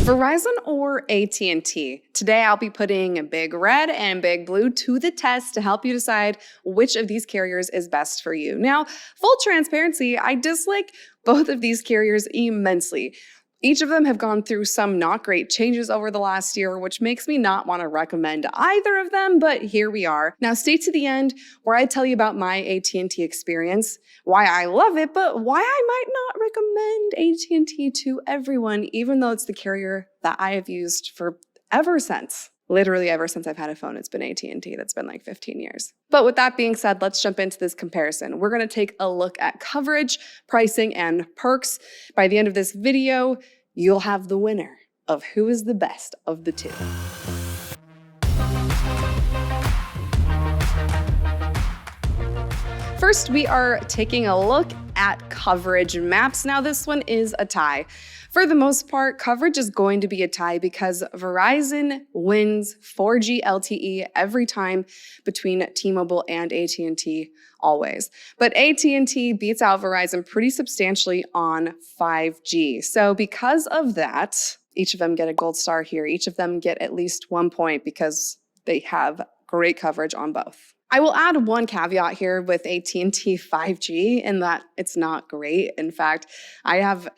Verizon or AT&T? Today I'll be putting Big Red and Big Blue to the test to help you decide which of these carriers is best for you. Now, full transparency, I dislike both of these carriers immensely. Each of them have gone through some not great changes over the last year, which makes me not want to recommend either of them, but here we are. Now stay to the end where I tell you about my AT&T experience, why I love it, but why I might not recommend AT&T to everyone, even though it's the carrier that I have used for ever since. Literally ever since I've had a phone, it's been AT&T. That's been like 15 years. But with that being said, let's jump into this comparison. We're going to take a look at coverage, pricing, and perks. By the end of this video, you'll have the winner of who is the best of the two. First, we are taking a look at coverage maps. Now, this one is a tie. For the most part, coverage is going to be a tie because Verizon wins 4G LTE every time between T-Mobile and AT&T, always. But AT&T beats out Verizon pretty substantially on 5G. So because of that, each of them get a gold star here. Each of them get at least 1 point because they have great coverage on both. I will add one caveat here with AT&T 5G in that it's not great. In fact, I have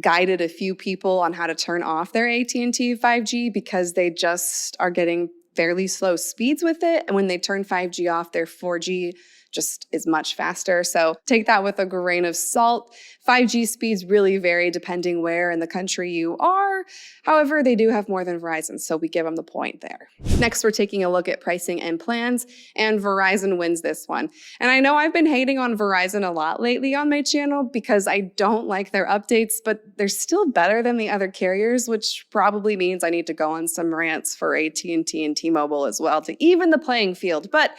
guided a few people on how to turn off their AT&T 5G because they just are getting fairly slow speeds with it. And when they turn 5G off, their 4G just is much faster. So take that with a grain of salt. 5G speeds really vary depending where in the country you are. However, they do have more than Verizon, so we give them the point there. Next, we're taking a look at pricing and plans, and Verizon wins this one. And I know I've been hating on Verizon a lot lately on my channel because I don't like their updates, but they're still better than the other carriers, which probably means I need to go on some rants for AT&T and T-Mobile as well to even the playing field. But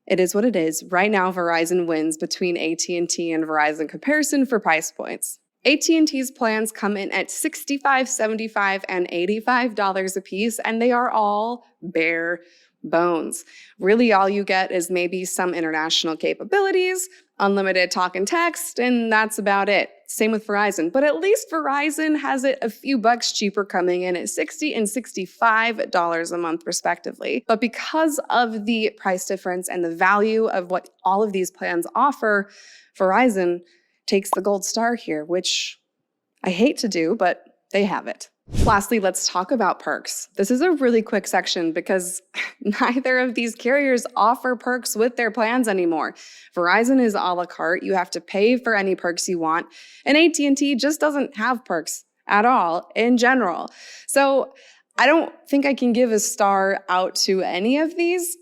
it is what it is. Right now, Verizon wins between AT&T and Verizon comparison for price points. AT&T's plans come in at $65, $75, and $85 a piece, and they are all bare bones. Really, all you get is maybe some international capabilities, unlimited talk and text, and that's about it. Same with Verizon, but at least Verizon has it a few bucks cheaper, coming in at $60 and $65 a month respectively. But because of the price difference and the value of what all of these plans offer, Verizon takes the gold star here, which I hate to do, but they have it. Lastly, let's talk about perks. This is a really quick section because neither of these carriers offer perks with their plans anymore. Verizon is a la carte. You have to pay for any perks you want. And AT&T just doesn't have perks at all in general. So I don't think I can give a star out to any of these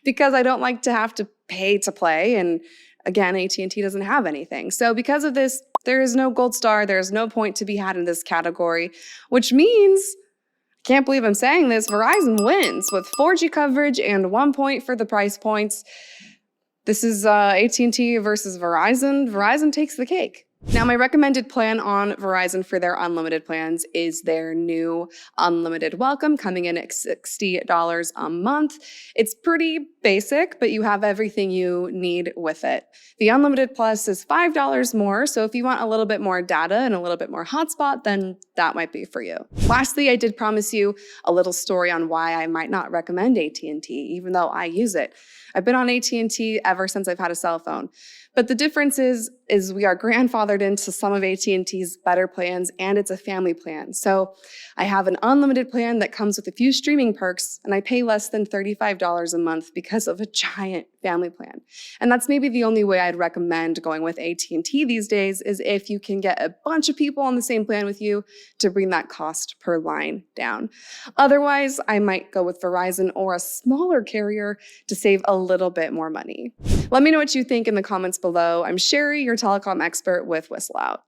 because I don't like to have to pay to play. And again, AT&T doesn't have anything. So because of this, there is no gold star. There is no point to be had in this category, which means, I can't believe I'm saying this, Verizon wins with 4G coverage and 1 point for the price points. This is AT&T versus Verizon. Verizon takes the cake. Now, my recommended plan on Verizon for their unlimited plans is their new unlimited welcome, coming in at $60 a month. It's pretty basic, but you have everything you need with it. The unlimited plus is $5 more, so if you want a little bit more data and a little bit more hotspot, then that might be for you. Lastly, I did promise you a little story on why I might not recommend AT&T, even though I use it. I've been on AT&T ever since I've had a cell phone. But the difference is we are grandfathered into some of AT&T's better plans, and it's a family plan. So I have an unlimited plan that comes with a few streaming perks, and I pay less than $35 a month because of a giant family plan. And that's maybe the only way I'd recommend going with AT&T these days, is if you can get a bunch of people on the same plan with you to bring that cost per line down. Otherwise, I might go with Verizon or a smaller carrier to save a little bit more money. Let me know what you think in the comments below. I'm Sherry, your telecom expert with WhistleOut.